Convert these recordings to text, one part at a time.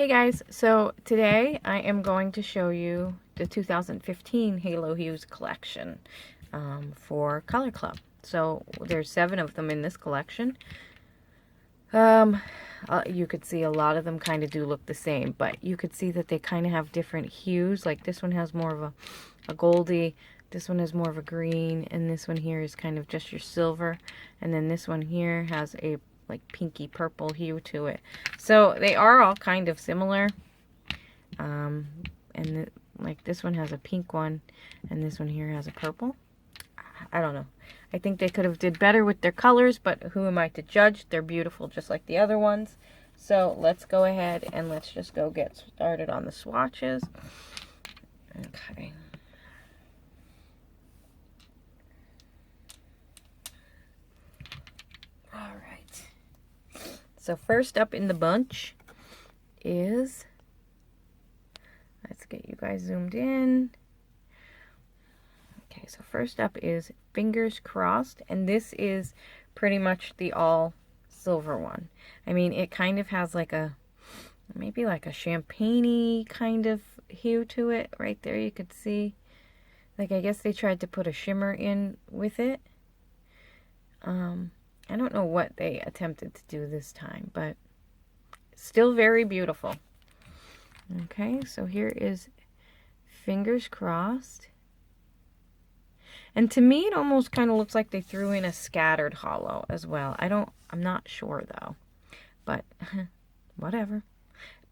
Hey guys, so today I am going to show you the 2015 Halo Hues collection for Color Club. So there's 7 of them in this collection. You could see a lot of them kind of do look the same, but you could see that they kind of have different hues. Like this one has more of a goldy, this one has more of a green, and this one here is kind of just your silver, and then this one here has a like pinky purple hue to it. So they are all kind of similar. Like this one has a pink one, and this one here has a purple. I don't know. I think they could have did better with their colors, but who am I to judge? They're beautiful just like the other ones. So let's go ahead and let's just go get started on the swatches. Okay. All right. So first up in the bunch is, let's get you guys zoomed in. Okay, so first up is Fingers Crossed, and this is pretty much the all silver one. I mean, it kind of has like a, maybe like a champagne-y kind of hue to it. Right there you could see. Like, I guess they tried to put a shimmer in with it. I don't know what they attempted to do this time, but still very beautiful. Okay, so here is Fingers Crossed. And to me, it almost kind of looks like they threw in a scattered holo as well. I'm not sure though, but whatever.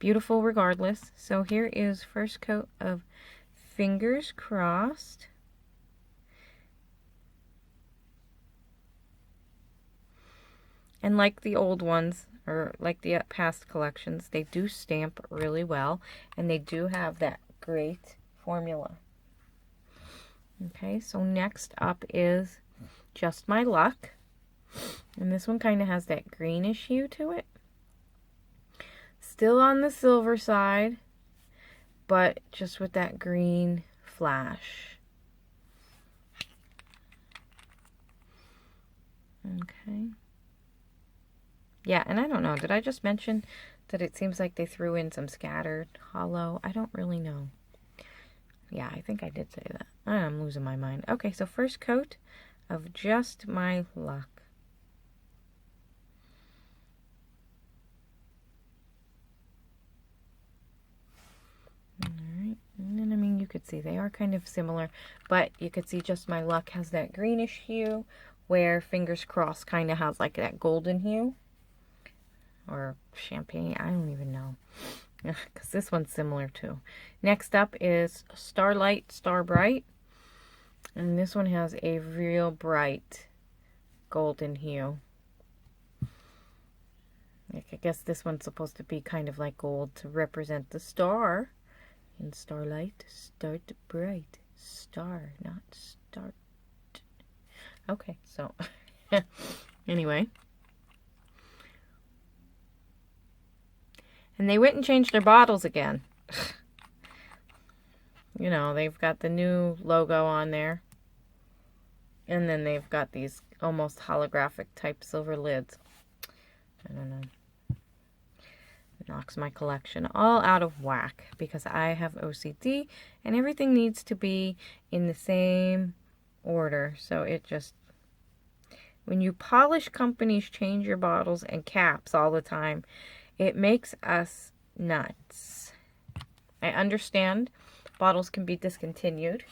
Beautiful regardless. So here is first coat of Fingers Crossed. And like the old ones, or like the past collections, they do stamp really well, and they do have that great formula. Okay, so next up is Just My Luck. And this one kind of has that greenish hue to it. Still on the silver side, but just with that green flash. Okay. Yeah, and I don't know, did I just mention that it seems like they threw in some scattered holo? I don't really know. Yeah, I think I did say that. I'm losing my mind. Okay, so first coat of Just My Luck. Alright, and then, I mean, you could see they are kind of similar, but you could see Just My Luck has that greenish hue, where Fingers Crossed kind of has like that golden hue. Or champagne, I don't even know. Because this one's similar too. Next up is Starlight, Star Bright. And this one has a real bright golden hue. Like, I guess this one's supposed to be kind of like gold to represent the star. In Starlight, start bright. Star, not start. Okay, so anyway. And they went and changed their bottles again. You know, they've got the new logo on there. And then they've got these almost holographic type silver lids. I don't know. It knocks my collection all out of whack because I have OCD and everything needs to be in the same order. So it just, when you polish companies change your bottles and caps all the time, it makes us nuts. I understand bottles can be discontinued,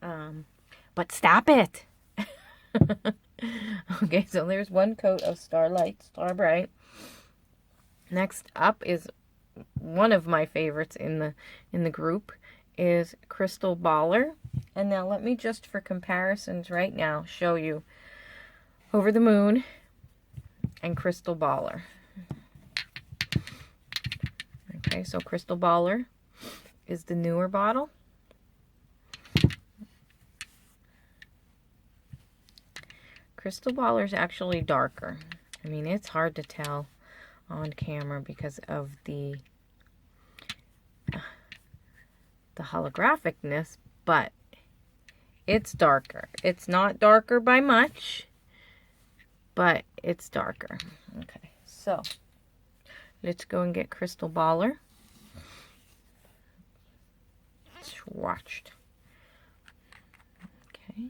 but stop it. Okay, so there's one coat of Starlight, Star Bright. Next up is one of my favorites in the group is Crystal Baller. And now let me just, for comparisons right now, show you Over the Moon and Crystal Baller. Okay, so Crystal Baller is the newer bottle. Crystal Baller is actually darker. I mean, it's hard to tell on camera because of the holographicness, but it's darker. It's not darker by much, but it's darker. Okay, so Let's go and get Crystal Baller. Swatched. Okay.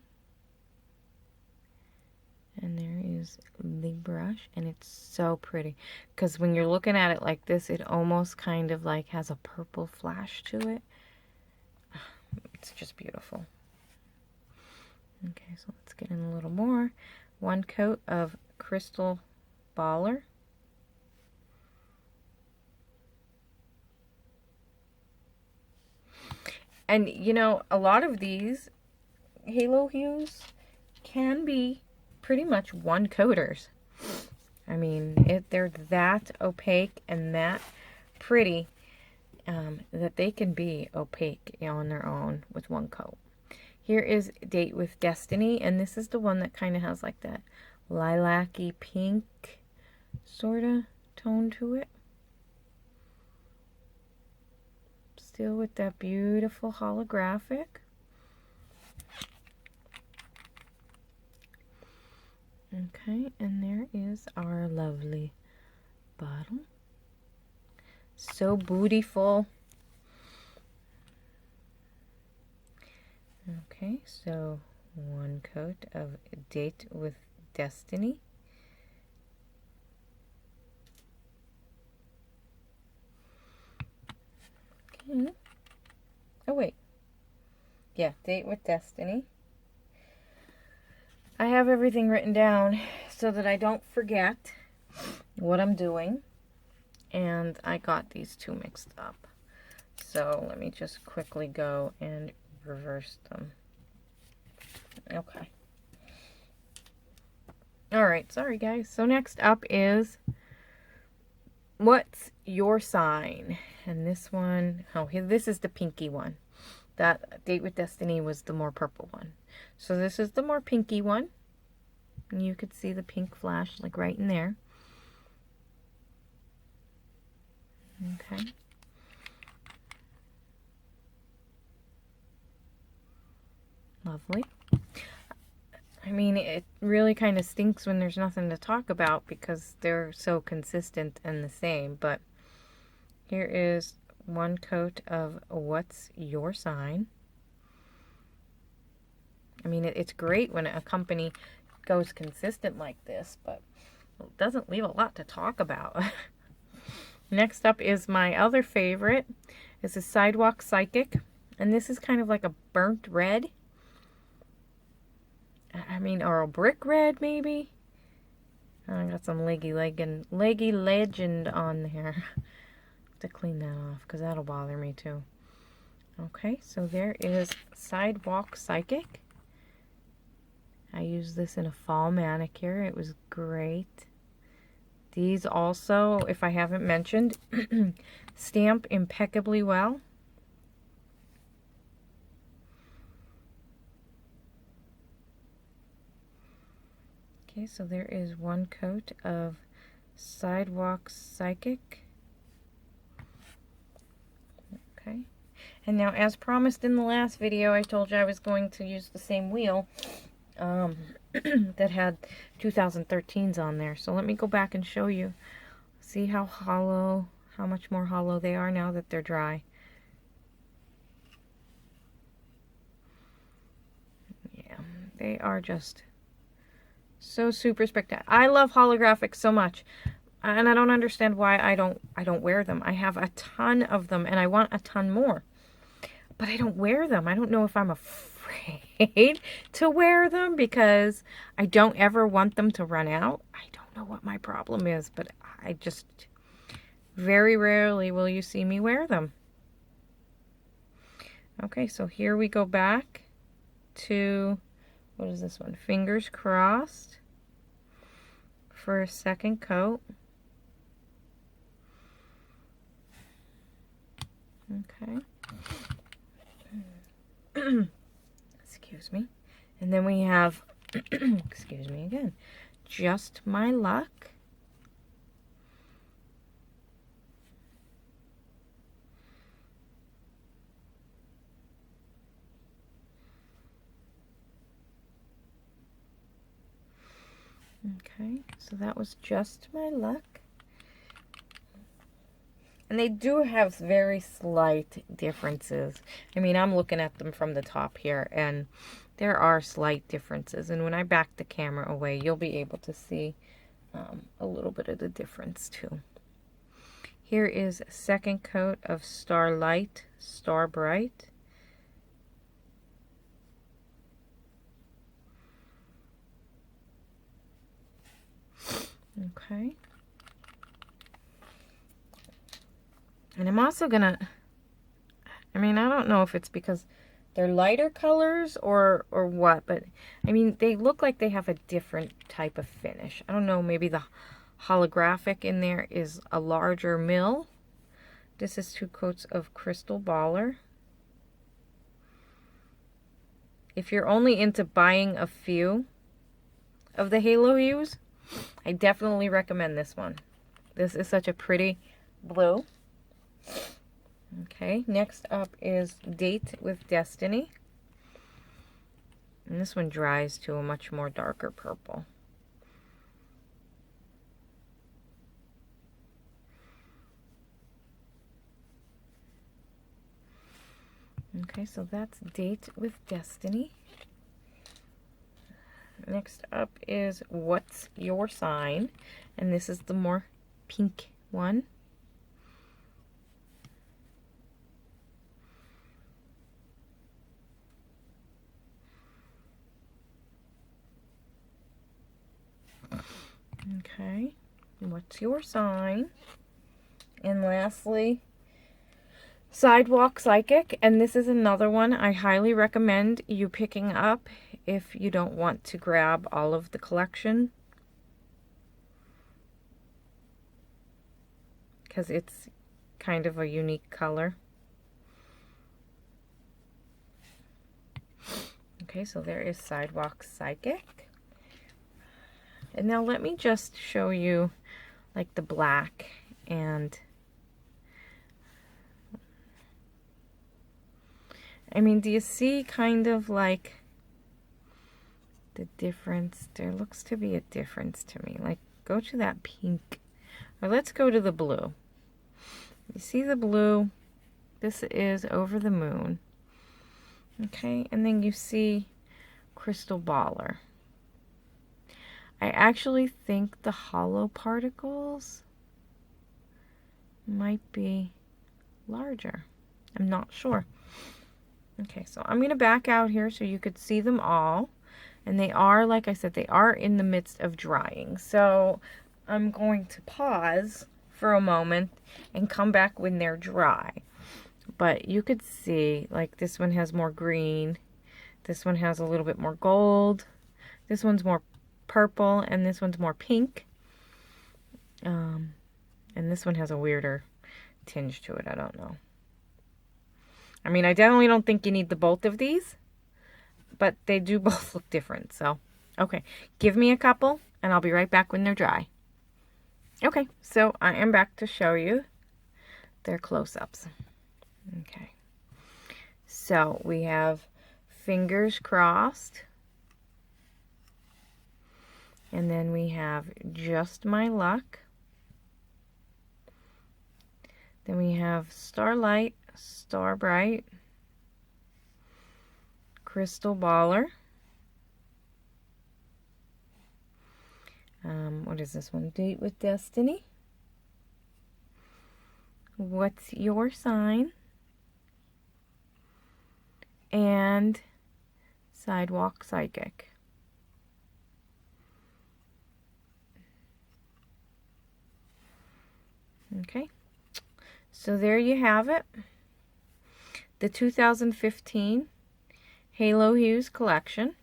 And there is the brush, and it's so pretty. Because when you're looking at it like this, it almost kind of like has a purple flash to it. It's just beautiful. Okay, so let's get in a little more. One coat of Crystal Baller. And, you know, a lot of these Halo Hues can be pretty much one coaters. I mean, they're that opaque and that pretty that they can be opaque on their own with one coat. Here is Date with Destiny, and this is the one that kind of has like that lilac-y pink sort of tone to it. Still with that beautiful holographic. Okay, and there is our lovely bottle. So beautiful. Okay, so one coat of Date with Destiny. Okay. Oh, wait. Yeah, Date with Destiny. I have everything written down so that I don't forget what I'm doing. And I got these two mixed up. So let me just quickly go and reverse them. Okay. Alright, sorry guys. So next up is What's Your Sign? And this one, oh, this is the pinky one. That Date with Destiny was the more purple one. So this is the more pinky one. And you could see the pink flash like right in there. Okay. Lovely. I mean, it really kind of stinks when there's nothing to talk about because they're so consistent and the same. But here is one coat of What's Your Sign. I mean, it's great when a company goes consistent like this, but it doesn't leave a lot to talk about. Next up is my other favorite. This is Sidewalk Psychic. And this is kind of like a burnt red. I mean, or a brick red, maybe. I got some leggy legend on there. Have to clean that off, because that'll bother me too. Okay, so there is Sidewalk Psychic. I used this in a fall manicure. It was great. These also, if I haven't mentioned, stamp impeccably well. Okay, so there is one coat of Sidewalk Psychic. Okay. And now, as promised in the last video, I told you I was going to use the same wheel that had 2013s on there. So let me go back and show you. See how hollow, how much more hollow they are now that they're dry. Yeah, they are just so super spectacular. I love holographics so much, and I don't understand why I don't wear them. I have a ton of them, and I want a ton more, but I don't wear them. I don't know if I'm afraid to wear them because I don't ever want them to run out. I don't know what my problem is, but I just very rarely will you see me wear them. Okay, so here we go back to, what is this one? Fingers Crossed for a second coat. Okay. Excuse me. And then we have, excuse me again, Just My Luck. Okay, so that was Just My Luck. And they do have very slight differences. I mean, I'm looking at them from the top here, and there are slight differences. And when I back the camera away, you'll be able to see a little bit of the difference too. Here is a second coat of Starlight, Star Bright. Okay. And I'm also gonna, I mean, I don't know if it's because they're lighter colors or what, but I mean, they look like they have a different type of finish. I don't know, maybe the holographic in there is a larger mill. This is 2 coats of Crystal Baller. If you're only into buying a few of the Halo Hues, I definitely recommend this one. This is such a pretty blue. Okay, next up is Date with Destiny. And this one dries to a much more darker purple. Okay, so that's Date with Destiny. Next up is What's Your Sign? And this is the more pink one. Okay, what's your sign? And lastly, Sidewalk Psychic, and this is another one I highly recommend you picking up if you don't want to grab all of the collection, because it's kind of a unique color. Okay, so there is Sidewalk Psychic. And now let me just show you like the black and I mean, do you see kind of like the difference? There looks to be a difference to me. Like, go to that pink. Or let's go to the blue. You see the blue? This is Over the Moon. Okay, and then you see Crystal Baller. I actually think the hollow particles might be larger. I'm not sure. Okay, so I'm going to back out here so you could see them all. And they are, like I said, they are in the midst of drying. So I'm going to pause for a moment and come back when they're dry. But you could see, like, this one has more green. This one has a little bit more gold. This one's more purple, and this one's more pink. And this one has a weirder tinge to it. I don't know. I mean, I definitely don't think you need the both of these, but they do both look different. So, okay, give me a couple, and I'll be right back when they're dry. Okay, so I am back to show you their close-ups. Okay, so we have Fingers Crossed. And then we have Just My Luck. Then we have Starlight, Star Bright, Crystal Baller. What is this one? Date with Destiny. What's Your Sign? And Sidewalk Psychic. Okay, so there you have it. The 2015 Halo Hues collection.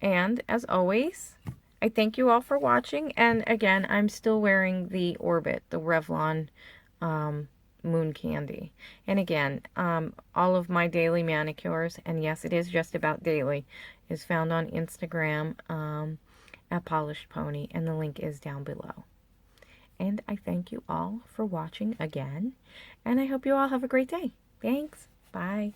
And as always, I thank you all for watching. And again, I'm still wearing the Orbit, the Revlon Moon Candy. And again, all of my daily manicures, and yes, it is just about daily, is found on Instagram at Polished Pony, and the link is down below. And I thank you all for watching again, and I hope you all have a great day. Thanks. Bye.